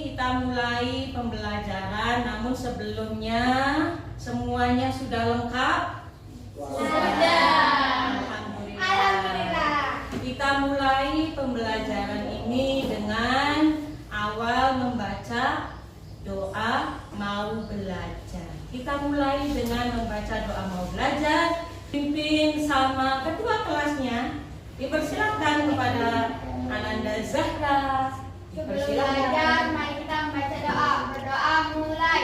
kita mulai pembelajaran, namun sebelumnya semuanya sudah lengkap? Sudah. Alhamdulillah. Kita mulai pembelajaran ini dengan awal membaca doa mau belajar. Kita mulai dengan membaca doa mau belajar, pimpin sama kedua kelasnya. Dipersilakan kepada Ananda Zahra. Sebelum belajar, mari kita membaca doa. Berdoa mulai.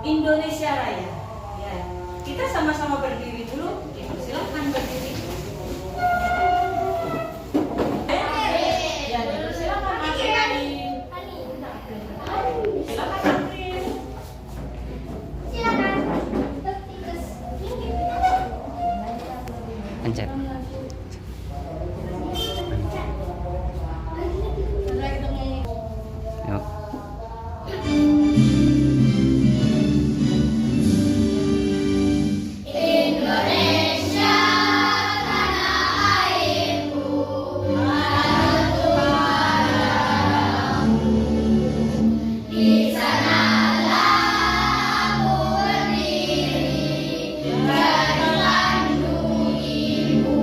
Indonesia Raya. Ya, kita sama-sama berdiri dulu. Ya, silakan berdiri. Ya, silakan Afrin. Silakan Afrin. Silakan. Pencet. Yuk. Ibu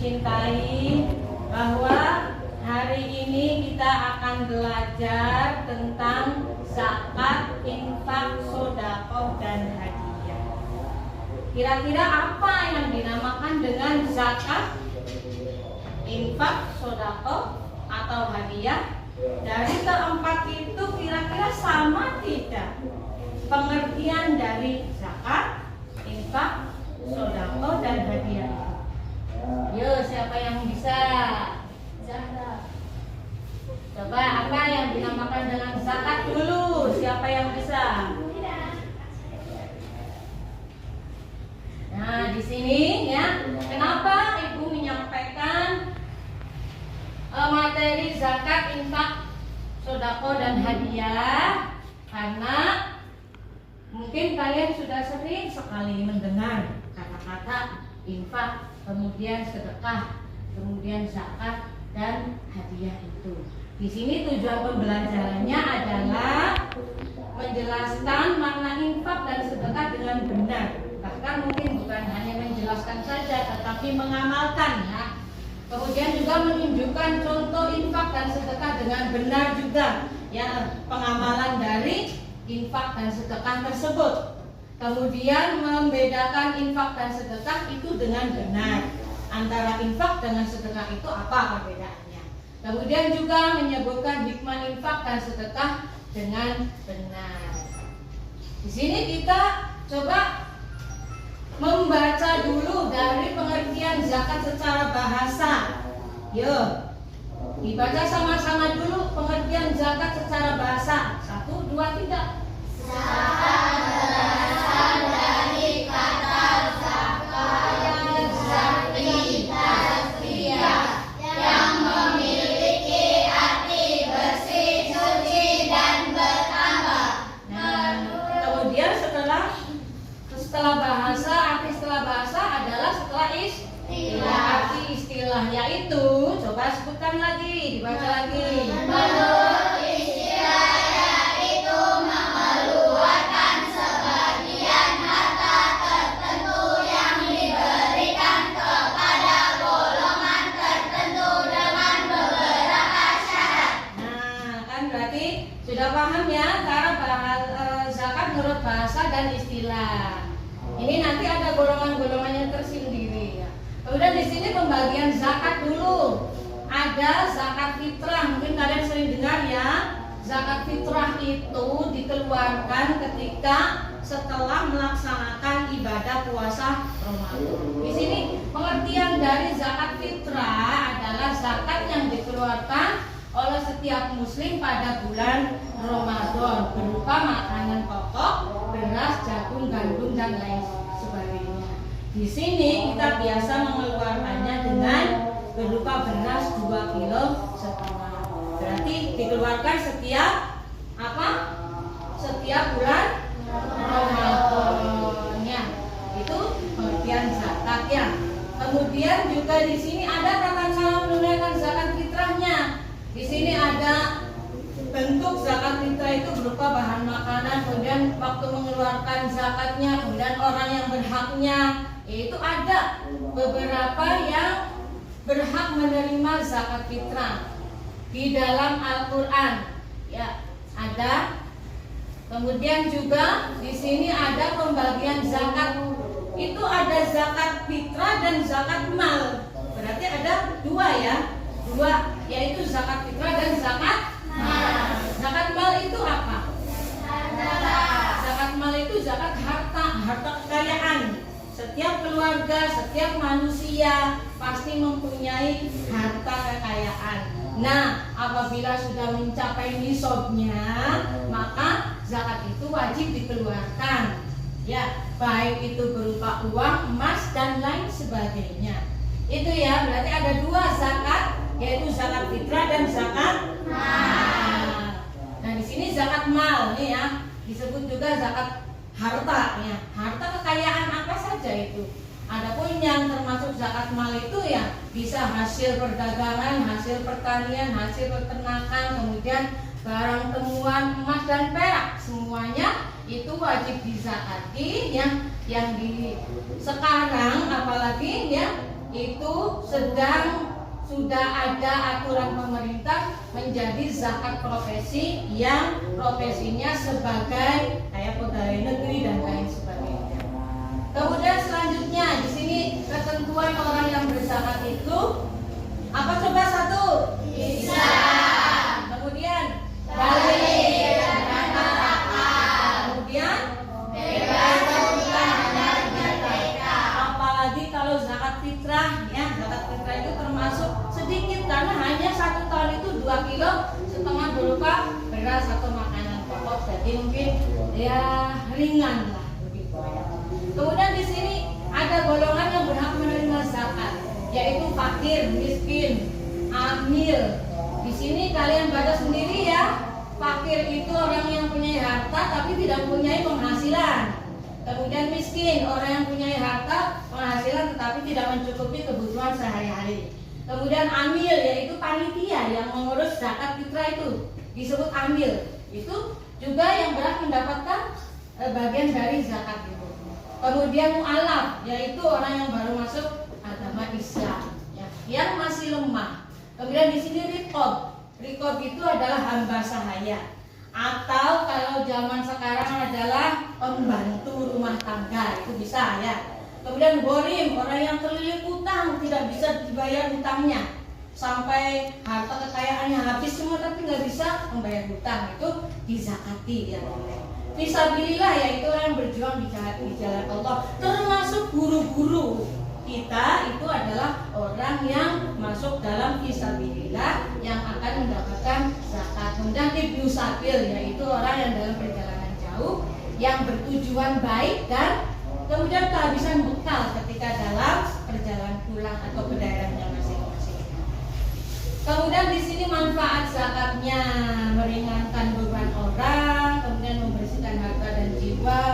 dicintai, bahwa hari ini kita akan belajar tentang zakat, infak, sedekah, dan hadiah. Kira-kira apa yang dinamakan dengan zakat, infak, sedekah, atau hadiah? Dari keempat itu kira-kira sama tidak pengertian dari zakat, infak, sedekah, dan hadiah? Yo, siapa yang bisa? Coba apa yang dinamakan dengan zakat dulu? Siapa yang bisa? Nah, di sini ya, kenapa Ibu menyampaikan materi zakat, infak, sedekah, dan hadiah? Karena mungkin kalian sudah sering sekali mendengar kata-kata infak, kemudian sedekah, kemudian zakat, dan hadiah itu. Di sini tujuan pembelajarannya adalah menjelaskan makna infak dan sedekah dengan benar. Bahkan mungkin bukan hanya menjelaskan saja, tetapi mengamalkan ya. Kemudian juga menunjukkan contoh infak dan sedekah dengan benar juga ya, pengamalan dari infak dan sedekah tersebut. Kemudian membedakan infak dan sedekah itu dengan benar. Antara infak dengan sedekah itu apa perbedaannya? Kemudian juga menyebutkan hikmah infak dan sedekah dengan benar. Di sini kita coba membaca dulu dari pengertian zakat secara bahasa. Yuk, dibaca sama-sama dulu pengertian zakat secara bahasa. 1, 2, 3. Zakat berasal dari kata zakat, zakti, tasbiyah, yang memiliki arti bersih, suci, dan bertambah. Nah, kemudian setelah bahasa, arti setelah bahasa adalah setelah istilah. Arti istilah yaitu, coba sebutkan lagi, dibaca lagi. Menurut istilah yaitu mengeluarkan sebagian harta tertentu yang diberikan kepada golongan tertentu dengan beberapa syarat. Nah, kan berarti sudah paham ya cara zakat menurut bahasa dan istilah. Ini nanti ada golongan-golongannya tersendiri ya. Kemudian di sini pembagian zakat dulu. Ada zakat fitrah, mungkin kalian sering dengar ya. Zakat fitrah itu dikeluarkan ketika setelah melaksanakan ibadah puasa Ramadan. Di sini pengertian dari zakat fitrah adalah zakat yang dikeluarkan oleh setiap muslim pada bulan Ramadan berupa makanan pokok, beras, jagung, gandum, dan lain sebagainya. Di sini kita biasa mengeluarkannya dengan berupa beras 2,5 kilo. Berarti dikeluarkan setiap apa? Setiap bulan Ramadan ya. Itu pengertian zakat ya. Kemudian juga di sini ada tata cara menunaikan zakat fitrahnya. Di sini ada bentuk zakat fitrah itu berupa bahan makanan, kemudian waktu mengeluarkan zakatnya, kemudian orang yang berhaknya. Itu ada beberapa yang berhak menerima zakat fitrah di dalam Al-Qur'an. Ya, ada. Kemudian juga di sini ada pembagian zakat. Itu ada zakat fitrah dan zakat mal. Berarti ada dua ya. Dua, yaitu zakat fitrah dan zakat mal. Zakat mal itu apa? Zakat mal itu zakat harta kekayaan. Setiap keluarga, setiap manusia pasti mempunyai harta kekayaan. Nah, apabila sudah mencapai nisabnya, maka zakat itu wajib dikeluarkan. Ya, baik itu berupa uang, emas, dan lain sebagainya. Itu ya, berarti ada dua zakat, yaitu zakat fitrah dan zakat mal. Nah, di sini zakat mal nih ya, disebut juga zakat harta ya. Harta kekayaan apa saja itu. Adapun yang termasuk zakat mal itu ya bisa hasil perdagangan, hasil pertanian, hasil peternakan, kemudian barang temuan emas dan perak, semuanya itu wajib dizakati ya. Yang di sekarang apalagi ya itu sudah ada aturan pemerintah menjadi zakat profesi yang profesinya sebagai kayak pegawai negeri dan lain sebagainya. Kemudian selanjutnya di sini ketentuan orang yang berzakat itu apa coba satu? Bisa. Kemudian balik dan akal. Kemudian Bebas hutang dan merdeka. apalagi kalau zakat fitrah ya, zakat fitrah itu termasuk sedikit karena hanya 1 tahun itu 2,5 kilo berupa beras atau makanan pokok, jadi mungkin ya ringan lah begitu ya. Kemudian di sini ada golongan yang berhak menerima zakat, yaitu fakir, miskin, amil. Di sini kalian baca sendiri ya. Fakir itu orang yang punya harta tapi tidak mempunyai penghasilan. Kemudian miskin, orang yang punya harta, penghasilan tetapi tidak mencukupi kebutuhan sehari-hari. Kemudian amil, yaitu panitia yang mengurus zakat fitrah itu disebut amil. Itu juga yang berhak mendapatkan bagian dari zakat itu. Kemudian mu'alaf, yaitu orang yang baru masuk agama Islam, ya, yang masih lemah. Kemudian di sini riqab. Riqab itu adalah hamba sahaya, atau kalau zaman sekarang adalah pembantu rumah tangga, itu bisa ya. Kemudian ghorim, orang yang terlilit utang, tidak bisa dibayar hutangnya sampai harta kekayaannya habis semua tapi nggak bisa membayar hutang, itu dizakati ya. Fisabilillah, yaitu orang yang berjuang di jalan Allah, termasuk guru-guru kita itu adalah orang yang masuk dalam fisabilillah yang akan mendapatkan zakat. Kemudian ibnu sabil, yaitu orang yang dalam perjalanan jauh yang bertujuan baik dan kemudian kehabisan bekal ketika dalam perjalanan pulang atau ke daerahnya masing-masing. Kemudian di sini manfaat zakatnya meringankan beban orang, kemudian membersihkan harta dan jiwa,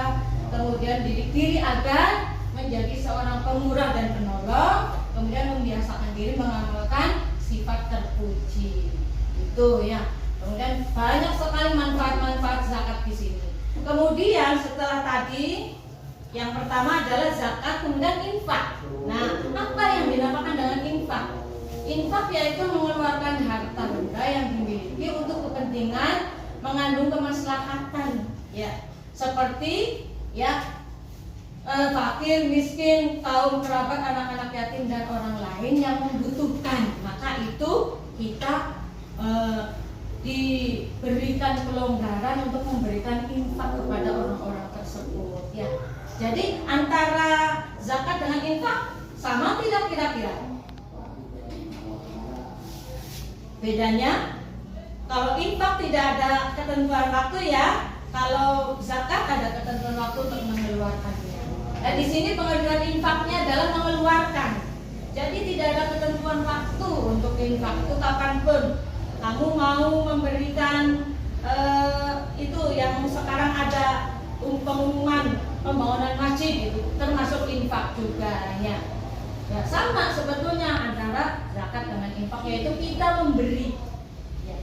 kemudian didik diri agar menjadi seorang pemurah dan penolong, kemudian membiasakan diri mengamalkan sifat terpuji. Itu ya. Kemudian banyak sekali manfaat-manfaat zakat di sini. Kemudian setelah tadi yang pertama adalah zakat, kemudian infak. Nah, apa yang dinamakan dengan infak? Infak yaitu mengeluarkan harta benda yang dimiliki untuk kepentingan mengandung kemaslahatan, ya. Seperti ya fakir, miskin, kaum kerabat, anak-anak yatim dan orang lain yang membutuhkan, maka itu kita diberikan kelonggaran untuk memberikan infak kepada orang-orang tersebut ya. Jadi antara zakat dengan infak sama tidak kira-kira? Bedanya, kalau infak tidak ada ketentuan waktu ya, kalau zakat ada ketentuan waktu untuk mengeluarkannya. Nah, di sini pengertian infaknya adalah mengeluarkan. Jadi tidak ada ketentuan waktu untuk infak itu kapanpun. Kamu mau memberikan itu yang sekarang ada pengumuman pembangunan masjid itu termasuk infak juga ya. Ya sama sebetulnya antara zakat dengan infak, yaitu kita memberi. Ya.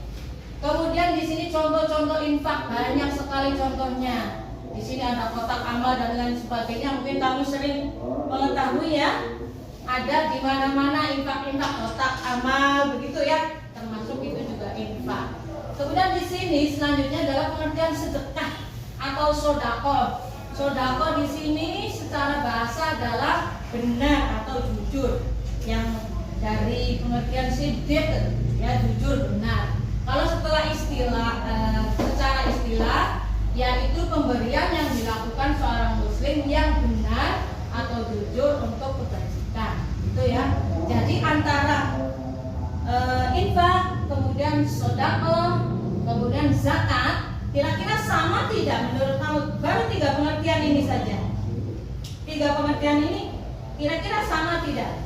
Kemudian di sini contoh-contoh infak banyak sekali contohnya. Di sini ada kotak amal dan lain sebagainya. Mungkin kamu sering mengetahui ya. Ada di mana-mana infak-infak kotak amal begitu ya. Termasuk itu juga infak. Kemudian di sini selanjutnya adalah pengertian sedekah atau sodako. Sodako di sini secara bahasa adalah benar atau jujur. Yang dari pengertian sidik ya, jujur, benar. Kalau setelah secara istilah yaitu pemberian yang dilakukan seorang muslim yang benar atau jujur untuk kebajikan, itu ya. Jadi antara infak, kemudian sedekah, kemudian zakat, kira-kira sama tidak menurut kamu? Baru 3 pengertian ini saja. 3 pengertian ini kira-kira sama tidak?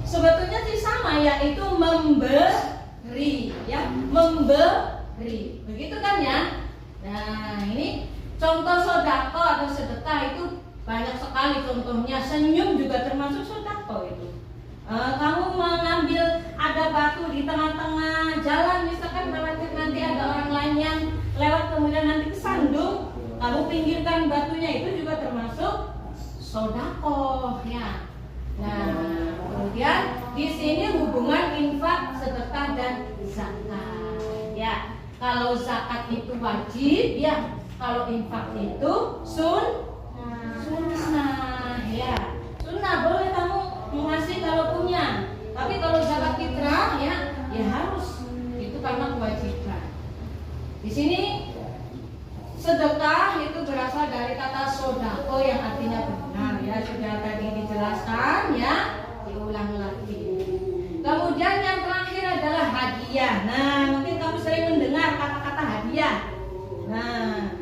Sebetulnya sih sama, yaitu memberi ya, memberi. Begitu kan ya? Nah, ini contoh sodako atau sedekah itu banyak sekali contohnya. Senyum juga termasuk sodako itu. Kamu mengambil ada batu di tengah-tengah jalan, misalkan nanti ada orang lain yang lewat kemudian nanti kesandung, kamu pinggirkan batunya, itu juga termasuk sodako ya. Nah, kemudian di sini hubungan infak, sedekah dan zakat. Ya, kalau zakat itu wajib, ya. Kalau infak itu sunnah, ya. Sunnah boleh kamu mengasih kalau punya. Tapi kalau zakat fitrah, ya harus. Itu karena kewajiban. Di sini sedekah itu berasal dari kata sodako yang artinya benar, ya. Sudah tadi dijelaskan, ya. Diulang lagi. Kemudian yang terakhir adalah hadiah. Nah, mungkin kamu sering mendengar kata-kata hadiah. Nah,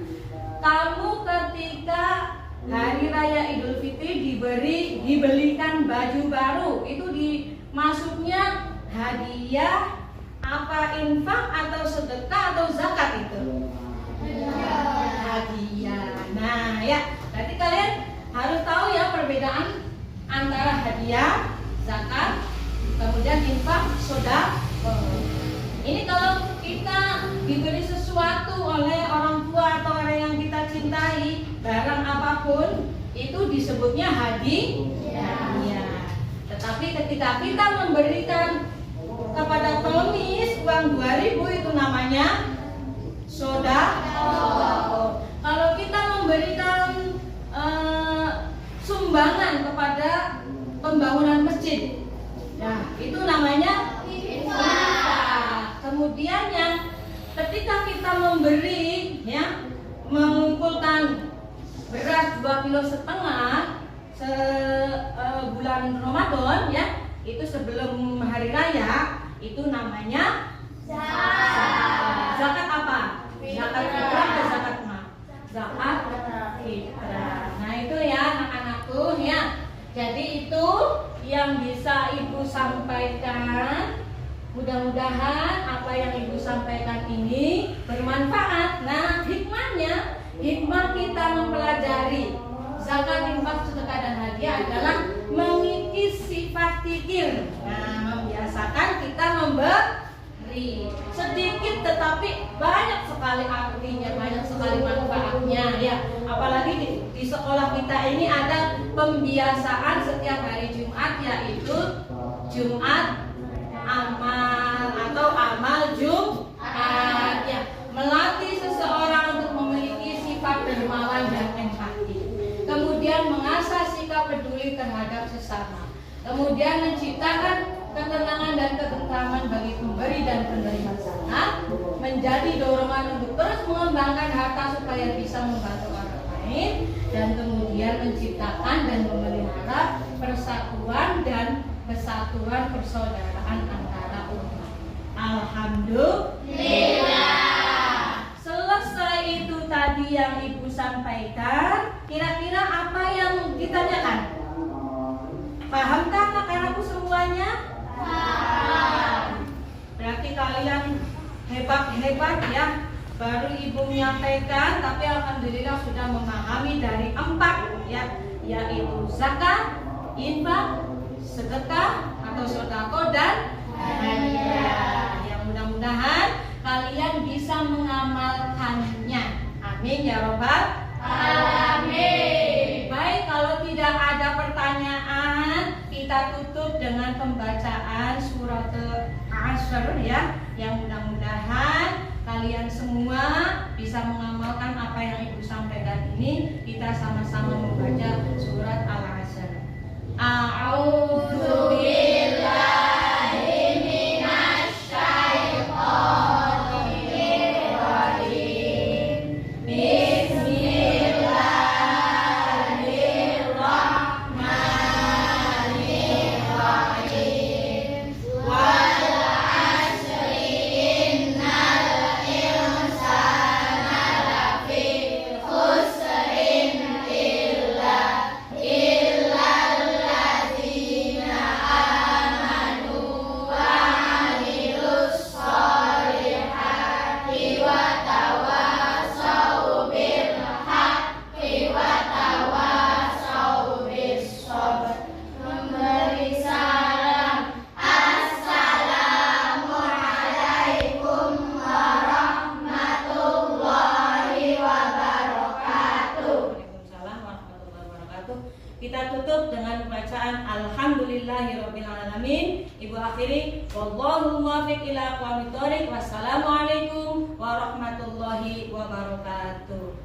kamu ketika hari raya Idul Fitri dibelikan baju baru, itu dimasuknya hadiah apa, infak atau sedekah atau zakat itu? Hadiah. Nah, ya, berarti kalian harus tahu ya perbedaan antara hadiah, zakat, kemudian infak, sedekah. Ini kalau kita diberi sesuatu oleh orang tua atau orang yang kita cintai, barang apapun, itu disebutnya hadiah. Tetapi ketika kita memberikan kepada pengemis uang 2.000, itu namanya sedekah. Kalau kita memberikan sumbangan kepada pembangunan masjid, nah itu namanya infak. Kemudian yang ketika kita memberi, ya, mengumpulkan beras 2,5 kilo bulan Ramadan, ya, itu sebelum hari raya, itu namanya zakat. Zakat apa? Zakat fitrah atau zakat mal? Zakat fitrah. Nah itu ya anak-anakku, ya. Jadi itu yang bisa ibu sampaikan. Mudah-mudahan apa yang ibu sampaikan ini bermanfaat. Nah, hikmah kita mempelajari zakat, infak, sedekah dan hadiah adalah mengikis sifat fikir. Nah, membiasakan kita memberi. Sedikit tetapi banyak sekali artinya, banyak sekali manfaatnya, ya. Apalagi di sekolah kita ini ada pembiasaan setiap hari Jumat, yaitu Jumat amal atau amal Jumat, ya, melatih seseorang untuk memiliki sifat dermawan dan empati, kemudian mengasah sikap peduli terhadap sesama, kemudian menciptakan ketenangan dan ketentraman bagi pemberi dan penerima zakat, menjadi dorongan untuk terus mengembangkan harta supaya bisa membantu orang lain, dan kemudian menciptakan dan memelihara persatuan dan kesatuan persaudaraan antara umat. Alhamdulillah. Selesai itu tadi yang ibu sampaikan. Kira-kira apa yang ditanyakan? Pahamkah anak-anakku semuanya? Paham. Berarti kalian hebat-hebat, ya. Baru ibu menyampaikan, tapi alhamdulillah sudah memahami dari 4, ya, yaitu zakat, infak, sedekah atau sodako dan hadiah. Yang mudah-mudahan kalian bisa mengamalkannya. Amin ya robbal alamin. Baik, kalau tidak ada pertanyaan, kita tutup dengan pembacaan surat Al-Asr, ya. Yang mudah-mudahan kalian semua bisa mengamalkan apa yang ibu sampaikan ini. Kita sama-sama membaca surat Al-Asr. A'udzu billahi minasy syaithanir rajim. Bismillahirrahmanirrahim. Wal 'asri innal insana lafi khusrin illa bacaan alhamdulillahirabbil alamin. Ibu akhiri wallahu muwaffiq ila aqwamit thoriq. Wassalamualaikum warahmatullahi wabarakatuh.